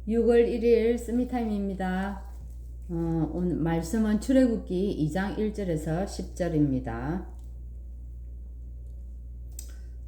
6월 1일 스미타임입니다. 오늘 말씀은 출애굽기 2장 1절에서 10절입니다.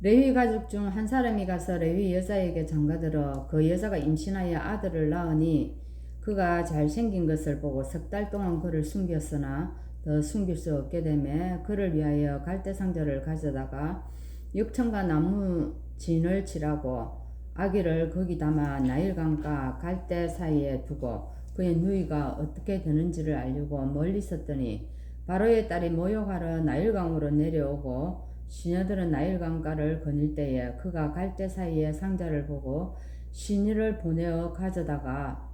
레위 가족 중 한 사람이 가서 레위 여자에게 장가들어 그 여자가 임신하여 아들을 낳으니 그가 잘생긴 것을 보고 석 달 동안 그를 숨겼으나 더 숨길 수 없게 되매 그를 위하여 갈대 상자를 가져다가 육천과 나무 진을 칠하고 아기를 거기 담아 나일강과 갈대 사이에 두고 그의 누이가 어떻게 되는지를 알려고 멀리 섰더니 바로의 딸이 모욕하러 나일강으로 내려오고 시녀들은 나일강가를 거닐 때에 그가 갈대 사이에 상자를 보고 시녀를 보내어 가져다가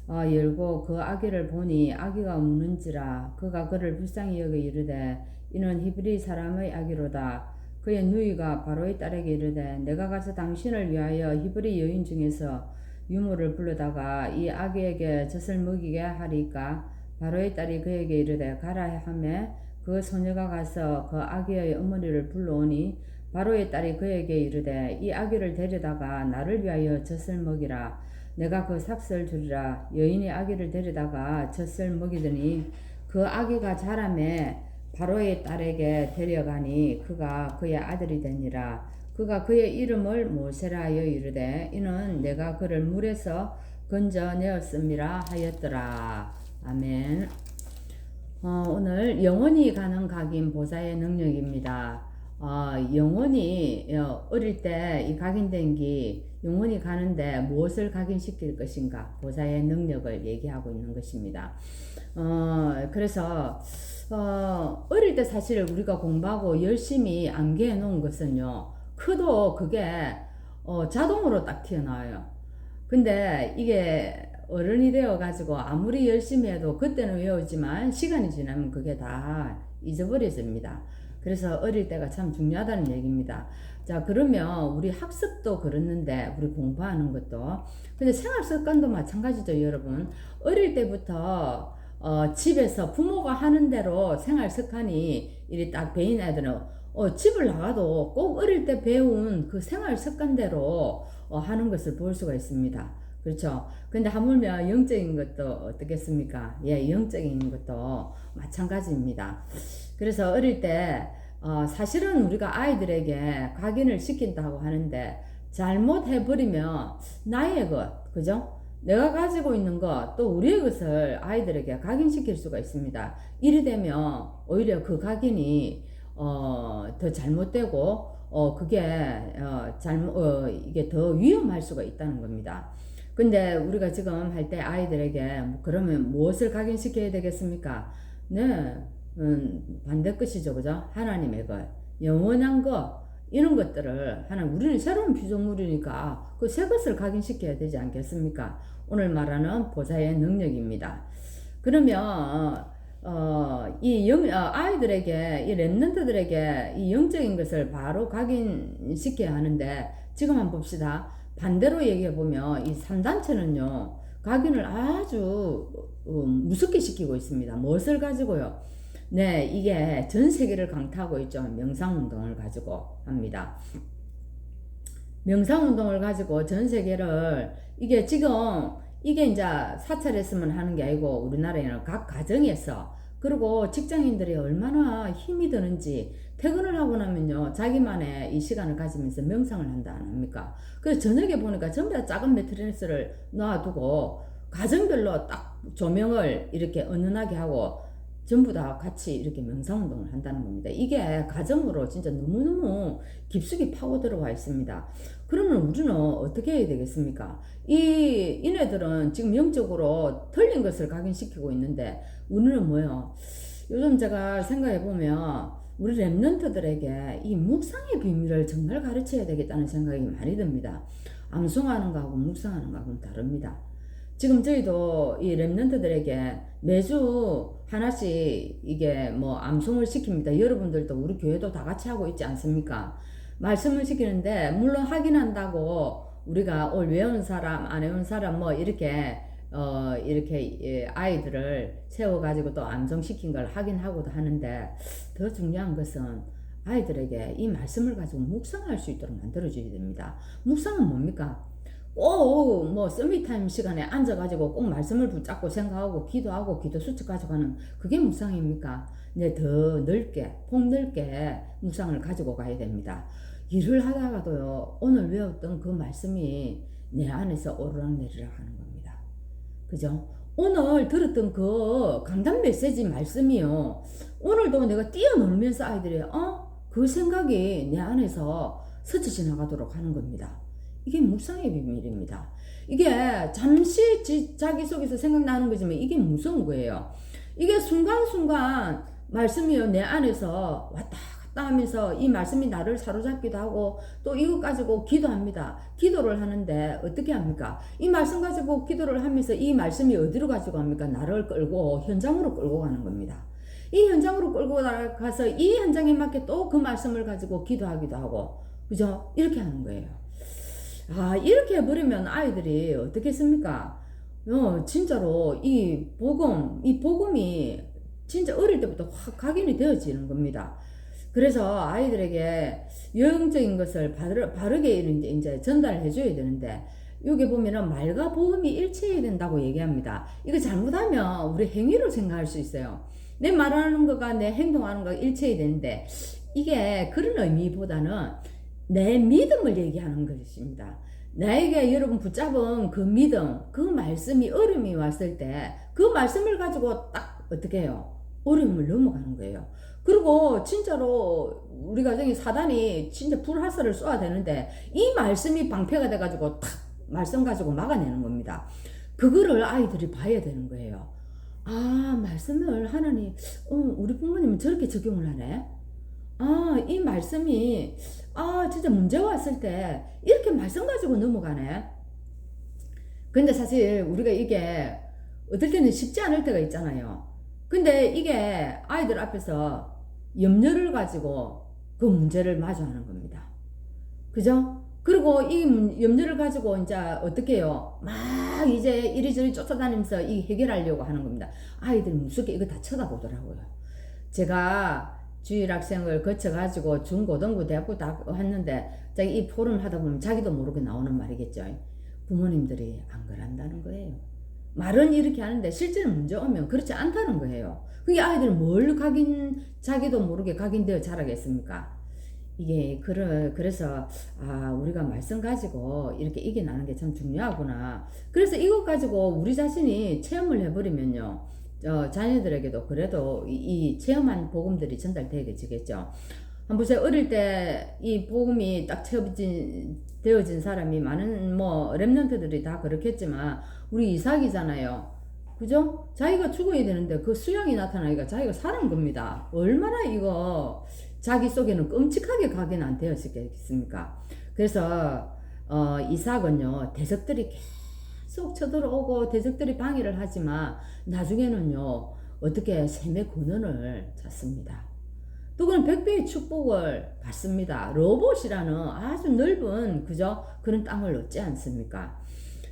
열고 그 아기를 보니 아기가 우는지라 그가 그를 불쌍히 여겨 이르되 이는 히브리 사람의 아기로다. 그의 누이가 바로의 딸에게 이르되 내가 가서 당신을 위하여 히브리 여인 중에서 유모를 불러다가 이 아기에게 젖을 먹이게 하리까. 바로의 딸이 그에게 이르되 가라 하매 그 소녀가 가서 그 아기의 어머니를 불러오니 바로의 딸이 그에게 이르되 이 아기를 데려다가 나를 위하여 젖을 먹이라. 내가 그 삭슬 주리라. 여인이 아기를 데려다가 젖을 먹이더니 그 아기가 자라매 바로의 딸에게 데려가니 그가 그의 아들이 되니라. 그가 그의 이름을 모세라 하여 이르되 이는 내가 그를 물에서 건져내었음이라 하였더라. 아멘. 오늘 영원히 가는 각인 보좌의 능력입니다. 영원히 어릴 때 이 각인된 기 영원히 가는데 무엇을 각인시킬 것인가 보좌의 능력을 얘기하고 있는 것입니다. 그래서 어릴 때 사실 우리가 공부하고 열심히 암기해 놓은 것은요, 커도 그게 자동으로 딱 튀어나와요. 근데 이게 어른이 되어 가지고 아무리 열심히 해도 그때는 외우지만 시간이 지나면 그게 다 잊어버려집니다. 그래서 어릴 때가 참 중요하다는 얘기입니다. 자, 그러면 우리 학습도 그렇는데 우리 공부하는 것도 근데 생활 습관도 마찬가지죠, 여러분. 어릴 때부터 집에서 부모가 하는 대로 생활 습관이 이리 딱 배인 애들은 집을 나가도 꼭 어릴 때 배운 그 생활 습관대로 하는 것을 볼 수가 있습니다. 그렇죠. 근데 하물며 영적인 것도 어떻겠습니까? 예, 영적인 것도 마찬가지입니다. 그래서 어릴 때 사실은 우리가 아이들에게 각인을 시킨다고 하는데 잘못해버리면 나의 것, 그죠? 내가 가지고 있는 것, 또 우리의 것을 아이들에게 각인시킬 수가 있습니다. 이리 되면 오히려 그 각인이 더 잘못되고 그게 이게 더 위험할 수가 있다는 겁니다. 근데 우리가 지금 할 때 아이들에게 그러면 무엇을 각인시켜야 되겠습니까? 네, 반대 것이죠, 그죠? 하나님의 것, 영원한 것, 이런 것들을 우리는 새로운 피조물이니까 그 새 것을 각인시켜야 되지 않겠습니까? 오늘 말하는 보좌의 능력입니다. 그러면 아이들에게, 이 렘넌트들에게 이 영적인 것을 바로 각인시켜야 하는데, 지금 한번 봅시다. 반대로 얘기해보면, 이 3단체는요, 각인을 아주 무섭게 시키고 있습니다. 무엇을 가지고요? 네, 이게 전 세계를 강타하고 있죠. 명상운동을 가지고 합니다. 명상운동을 가지고 전 세계를, 이게 지금 이게 이제 사찰했으면 하는 게 아니고 우리나라에는 각 가정에서, 그리고 직장인들이 얼마나 힘이 드는지 퇴근을 하고 나면요, 자기만의 이 시간을 가지면서 명상을 한다 안 합니까? 그래서 저녁에 보니까 전부 다 작은 매트리스를 놔두고 가정별로 딱 조명을 이렇게 은은하게 하고 전부 다 같이 이렇게 명상운동을 한다는 겁니다. 이게 가정으로 진짜 너무너무 깊숙이 파고 들어와 있습니다. 그러면 우리는 어떻게 해야 되겠습니까? 이네들은 지금 영적으로 틀린 것을 각인시키고 있는데, 우리는 뭐요? 요즘 제가 생각해보면, 우리 랩런트들에게 이 묵상의 비밀을 정말 가르쳐야 되겠다는 생각이 많이 듭니다. 암송하는 거하고 묵상하는 거하고는 다릅니다. 지금 저희도 이 랩런트들에게 매주 하나씩 이게 뭐 암송을 시킵니다. 여러분들도 우리 교회도 다 같이 하고 있지 않습니까? 말씀을 시키는데, 물론 하긴 한다고 우리가 외우는 사람, 안 외우는 사람 뭐 이렇게 아이들을 세워가지고 또 암송시킨 걸 하긴 하고도 하는데, 더 중요한 것은 아이들에게 이 말씀을 가지고 묵상할 수 있도록 만들어줘야 됩니다. 묵상은 뭡니까? 꼭 뭐 서밋타임 시간에 앉아가지고 꼭 말씀을 붙잡고 생각하고 기도하고 기도 수칙 가져가는 그게 묵상입니까? 네, 더 넓게 폭넓게 묵상을 가지고 가야 됩니다. 일을 하다가도요 오늘 외웠던 그 말씀이 내 안에서 오르락내리락 하는 겁니다. 그죠? 오늘 들었던 그 강단 메시지 말씀이요 오늘도 내가 뛰어놀면서 아이들이 그 생각이 내 안에서 스쳐 지나가도록 하는 겁니다. 이게 묵상의 비밀입니다. 이게 잠시 자기 속에서 생각나는 거지만 이게 무서운 거예요. 이게 순간순간 말씀이요 내 안에서 왔다 갔다 하면서 이 말씀이 나를 사로잡기도 하고 또 이것 가지고 기도합니다. 기도를 하는데 어떻게 합니까? 이 말씀 가지고 기도를 하면서 이 말씀이 어디로 가지고 갑니까? 나를 끌고 현장으로 끌고 가는 겁니다. 이 현장으로 끌고 가서 이 현장에 맞게 또 그 말씀을 가지고 기도하기도 하고 그죠? 이렇게 하는 거예요. 이렇게 해버리면 아이들이 어떻겠습니까? 진짜로 이 복음이 진짜 어릴 때부터 확 각인이 되어지는 겁니다. 그래서 아이들에게 영적인 것을 바르게 이제 전달해 줘야 되는데, 여기 보면은 말과 복음이 일치해야 된다고 얘기합니다. 이거 잘못하면 우리 행위로 생각할 수 있어요. 내 말하는 거가 내 행동하는 거가 일치해야 되는데, 이게 그런 의미보다는 내 믿음을 얘기하는 것입니다. 나에게 여러분 붙잡은 그 믿음, 그 말씀이 어려움이 왔을 때 그 말씀을 가지고 딱 어떻게 해요? 어려움을 넘어가는 거예요. 그리고 진짜로 우리 가정에 사단이 진짜 불화살을 쏘아야 되는데 이 말씀이 방패가 돼가지고 탁 말씀 가지고 막아내는 겁니다. 그거를 아이들이 봐야 되는 거예요. 말씀을 하나님, 우리 부모님은 저렇게 적용을 하네. 이 말씀이 진짜 문제 왔을 때 이렇게 말씀 가지고 넘어가네. 근데 사실 우리가 이게 어떨 때는 쉽지 않을 때가 있잖아요. 근데 이게 아이들 앞에서 염려를 가지고 그 문제를 마주하는 겁니다. 그죠? 그리고 이 염려를 가지고 이제 어떻게 해요? 막 이제 이리저리 쫓아다니면서 이 해결하려고 하는 겁니다. 아이들 무섭게 이거 다 쳐다보더라고요. 제가 주일학생을 거쳐가지고 중고등부 대학교 다 했는데 자기 이 포럼 하다 보면 자기도 모르게 나오는 말이겠죠. 부모님들이 안 그런다는 거예요. 말은 이렇게 하는데 실제로 문제 오면 그렇지 않다는 거예요. 그게 아이들은 뭘 자기도 모르게 각인되어 자라겠습니까? 이게 그래서 우리가 말씀 가지고 이렇게 이겨나는 게 참 중요하구나. 그래서 이것 가지고 우리 자신이 체험을 해버리면요, 자녀들에게도 그래도 이 체험한 복음들이 전달되어지겠죠. 한번 보세요. 어릴 때 이 복음이 딱 되어진 사람이 많은 렘넌트들이 다 그렇겠지만 우리 이삭이잖아요. 그죠? 자기가 죽어야 되는데 그 수양이 나타나니까 자기가 사는 겁니다. 얼마나 이거 자기 속에는 끔찍하게 각인 안 되었겠습니까? 그래서 이삭은요 대적들이 계속 쳐들어오고 대적들이 방해를 하지만 나중에는요 어떻게 셈의 근원을 찾습니다. 또 그는 백배의 축복을 받습니다. 로봇이라는 아주 넓은 그죠? 그런 땅을 얻지 않습니까?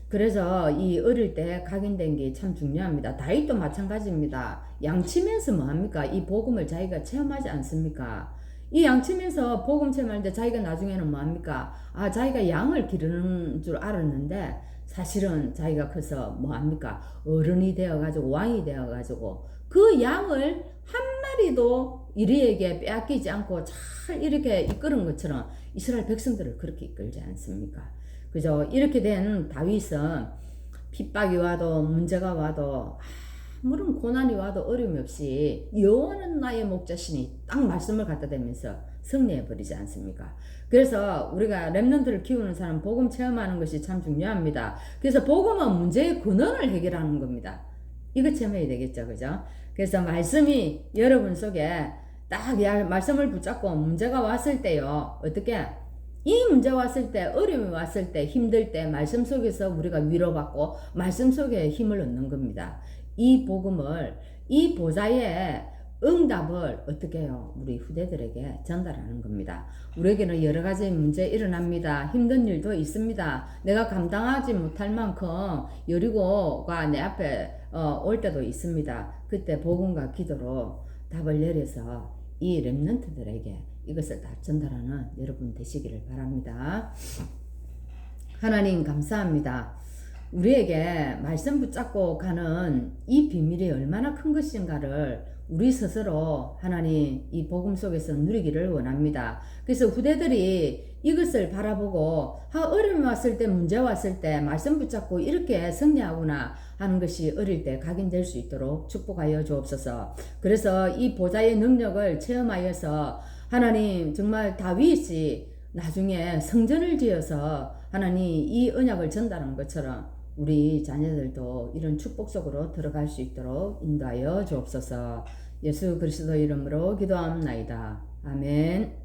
그래서 이 어릴 때 각인된 게 참 중요합니다. 다윗도 마찬가지입니다. 양치면서 뭐합니까? 이 복음을 자기가 체험하지 않습니까? 이 양치면서 복음 체험하는데 자기가 나중에는 뭐합니까? 자기가 양을 기르는 줄 알았는데 사실은 자기가 커서 뭐합니까? 어른이 되어가지고 왕이 되어가지고 그 양을 한 마리도 이리에게 빼앗기지 않고 잘 이렇게 이끄는 것처럼 이스라엘 백성들을 그렇게 이끌지 않습니까? 그죠? 이렇게 된 다윗은 핍박이 와도 문제가 와도 아무런 고난이 와도 어려움이 없이 여호와는 나의 목자시니 딱 말씀을 갖다 대면서 승리해 버리지 않습니까? 그래서 우리가 렘넌트를 키우는 사람 복음 체험하는 것이 참 중요합니다. 그래서 복음은 문제의 근원을 해결하는 겁니다. 이거 체험해야 되겠죠, 그죠? 그래서 말씀이 여러분 속에 딱 말씀을 붙잡고 문제가 왔을 때요, 어떻게? 이 문제 왔을 때, 어려움이 왔을 때, 힘들 때 말씀 속에서 우리가 위로받고 말씀 속에 힘을 얻는 겁니다. 이 복음을, 이 보좌의 응답을 어떻게 해요? 우리 후대들에게 전달하는 겁니다. 우리에게는 여러 가지 문제 일어납니다. 힘든 일도 있습니다. 내가 감당하지 못할 만큼 여리고가 내 앞에 올 때도 있습니다. 그때 복음과 기도로 답을 내려서 이 렘넌트들에게 이것을 다 전달하는 여러분 되시기를 바랍니다. 하나님 감사합니다. 우리에게 말씀 붙잡고 가는 이 비밀이 얼마나 큰 것인가를 우리 스스로 하나님 이 복음 속에서 누리기를 원합니다. 그래서 후대들이 이것을 바라보고 어려움이 왔을 때, 문제 왔을 때 말씀 붙잡고 이렇게 승리하구나 하는 것이 어릴 때 각인될 수 있도록 축복하여 주옵소서. 그래서 이 보좌의 능력을 체험하여서 하나님 정말 다윗이 나중에 성전을 지어서 하나님 이 언약을 전달한 것처럼 우리 자녀들도 이런 축복 속으로 들어갈 수 있도록 인도하여 주옵소서. 예수 그리스도 이름으로 기도합나이다. 아멘.